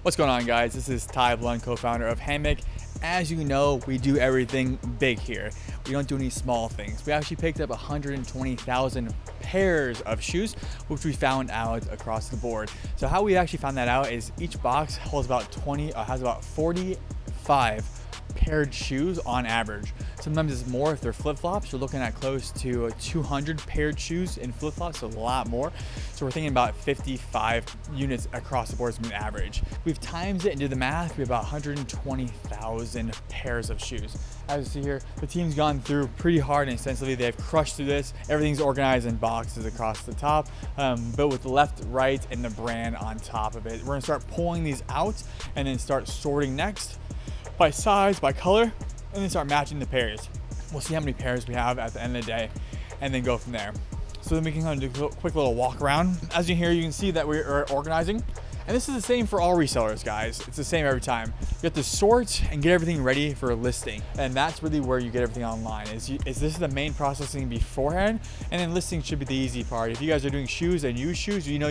What's going on, guys? This is Ty Blunt, co-founder of HAMMOQ. As you know, we do everything big here. We don't do any small things. We actually picked up 120,000 pairs of shoes, which we found out across the board. So how we actually found that out is each box holds about has about 45 paired shoes on average. Sometimes it's more if they're flip-flops. You're looking at close to 200 paired shoes in flip-flops, so a lot more. So we're thinking about 55 units across the board is the average. We've times it and did the math. We have about 120,000 pairs of shoes. As you see here, the team's gone through pretty hard and extensively. They've crushed through this. Everything's organized in boxes across the top, but with the left, right, and the brand on top of it. We're gonna start pulling these out and then start sorting next by size, by color, and then start matching the pairs. We'll see how many pairs we have at the end of the day and then go from there. So then we can kind of do a quick little walk around. As you hear, you can see that we are organizing. And this is the same for all resellers, guys. It's the same every time. You have to sort and get everything ready for a listing. And that's really where you get everything online. Is this is the main processing beforehand, and then listing should be the easy part. If you guys are doing shoes and used shoes, you know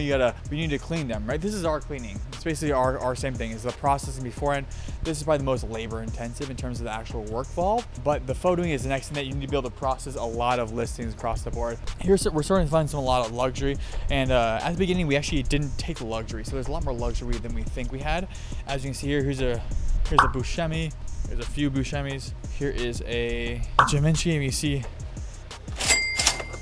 we need to clean them, right? This is our cleaning. It's basically our same thing, is the processing beforehand. This is probably the most labor intensive in terms of the actual work involved, but the photoing is the next thing that you need to be able to process a lot of listings across the board. We're starting to find a lot of luxury, and at the beginning we actually didn't take the luxury, so there's a lot more luxury than we think we had. As you can see here, here's a Buscemi. There's a few Buscemis. Here is a Givenchy, and you see,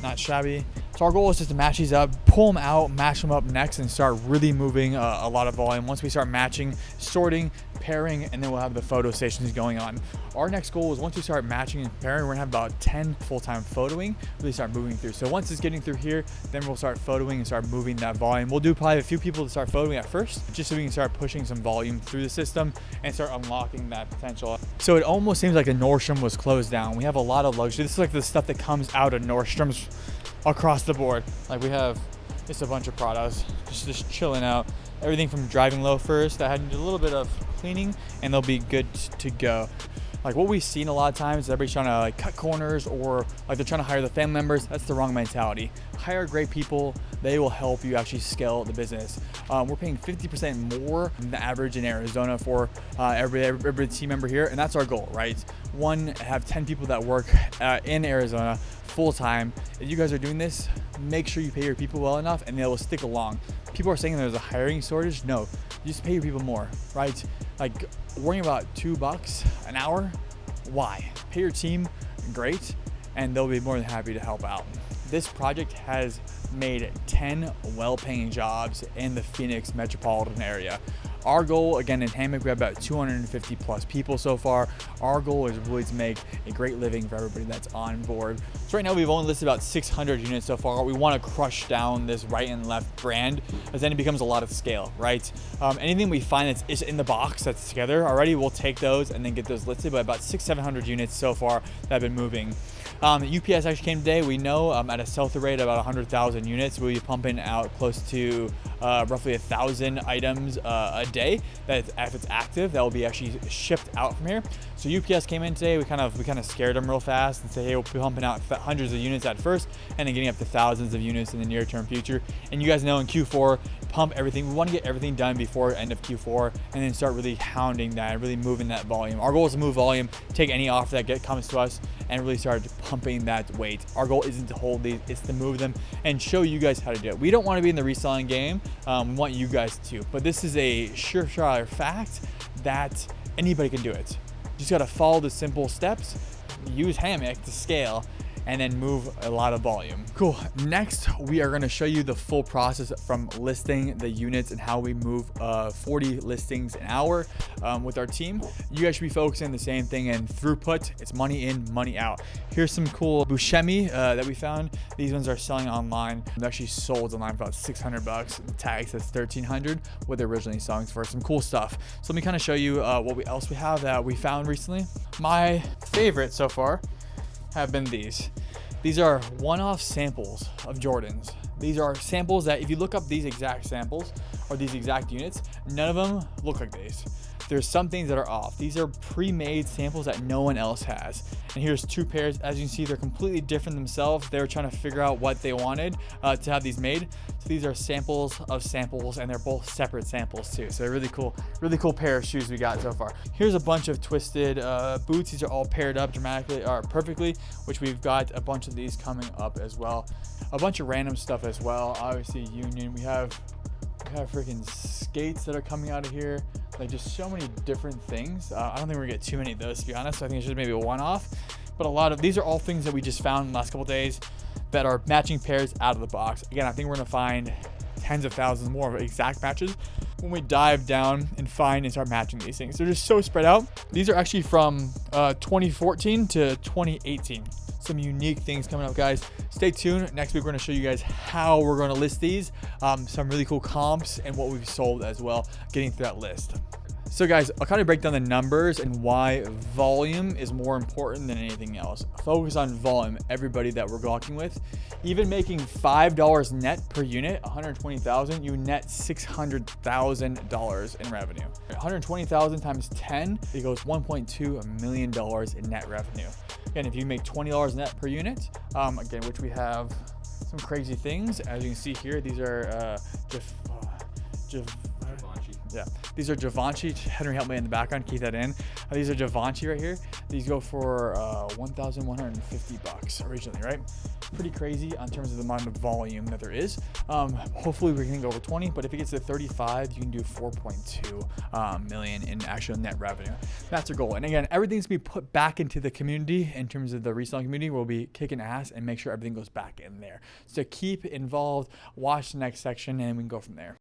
not shabby. So our goal is just to match these up, pull them out, match them up next, and start really moving a lot of volume. Once we start matching, sorting, pairing, and then we'll have the photo stations going on. Our next goal is once we start matching and pairing, we're gonna have about 10 full-time photoing, really start moving through. So once it's getting through here, then we'll start photoing and start moving that volume. We'll do probably a few people to start photoing at first, just so we can start pushing some volume through the system and start unlocking that potential. So it almost seems like a Nordstrom was closed down. We have a lot of luxury. This is like the stuff that comes out of Nordstrom's across the board. Like we have just a bunch of products just chilling out. Everything from driving loafers that had a little bit of cleaning, and they'll be good to go. Like what we've seen a lot of times is everybody's trying to like cut corners, or like they're trying to hire the family members. That's the wrong mentality. Hire great people. They will help you actually scale the business. We're paying 50% more than the average in Arizona for every team member here, and that's our goal, right? One, have 10 people that work in Arizona full-time. If you guys are doing this, make sure you pay your people well enough and they will stick along. People are saying there's a hiring shortage. No, you just pay your people more, right? Like worrying about $2 an hour, why? Pay your team great, and they'll be more than happy to help out. This project has made 10 well-paying jobs in the Phoenix metropolitan area. Our goal, again, in HAMMOQ, we have about 250 plus people so far. Our goal is really to make a great living for everybody that's on board. So right now we've only listed about 600 units so far. We want to crush down this right and left brand, as then it becomes a lot of scale, right? Anything we find that's in the box that's together already, we'll take those and then get those listed. But about 600-700 units so far that have been moving. UPS actually came today. We know at a sell-through rate of about 100,000 units, we'll be pumping out close to roughly 1,000 items a day. That if it's active, that will be actually shipped out from here. So UPS came in today. We kind of scared them real fast and said, hey, we'll be pumping out hundreds of units at first, and then getting up to thousands of units in the near-term future. And you guys know in Q4, pump everything. We want to get everything done before end of Q4, and then start really hounding that, really moving that volume. Our goal is to move volume, take any offer that comes to us, and really start pumping that weight. Our goal isn't to hold these, it's to move them and show you guys how to do it. We don't want to be in the reselling game. We want you guys to, but this is a surefire fact that anybody can do it. You just got to follow the simple steps, use HAMMOQ to scale, and then move a lot of volume. Cool. Next, we are gonna show you the full process from listing the units and how we move 40 listings an hour with our team. You guys should be focusing on the same thing, and throughput, it's money in, money out. Here's some cool Buscemi that we found. These ones are selling online. They're actually sold online for about $600. The tag says $1,300, what they're originally selling for. Some cool stuff. So let me kind of show you what else we have that we found recently. My favorite so far have been these. These are one-off samples of Jordans. These are samples that if you look up these exact samples or these exact units, none of them look like these. there's some things that are off. These are pre-made samples that no one else has. And here's 2 pairs. As you can see, they're completely different themselves. They were trying to figure out what they wanted to have these made. So these are samples of samples, and they're both separate samples too. So really cool pair of shoes we got so far. Here's a bunch of twisted boots. These are all paired up perfectly, which we've got a bunch of these coming up as well. A bunch of random stuff as well. Obviously Union. We have freaking skates that are coming out of here. Like just so many different things. I don't think we're gonna get too many of those, to be honest. I think it's just maybe a one-off. But a lot of these are all things that we just found in the last couple days that are matching pairs out of the box. Again, I think we're gonna find tens of thousands more of exact matches when we dive down and find and start matching these things. They're just so spread out. These are actually from 2014 to 2018. Some unique things coming up, guys. Stay tuned. Next week, we're going to show you guys how we're going to list these, some really cool comps, and what we've sold as well, getting through that list. So guys, I'll kind of break down the numbers and why volume is more important than anything else. Focus on volume, everybody that we're talking with. Even making $5 net per unit, 120,000, you net $600,000 in revenue. 120,000 times 10, it goes $1.2 million in net revenue. Again, if you make $20 net per unit, again, which we have some crazy things. As you can see here, these are these are Givenchy. Henry helped me in the background, keep that in. These are Givenchy right here. These go for $1,150 originally, right? Pretty crazy in terms of the amount of volume that there is. Hopefully we can go over 20, but if it gets to 35, you can do 4.2 million in actual net revenue. That's our goal. And again, everything's gonna be put back into the community. In terms of the reselling community, we'll be kicking ass and make sure everything goes back in there. So keep involved, watch the next section, and we can go from there.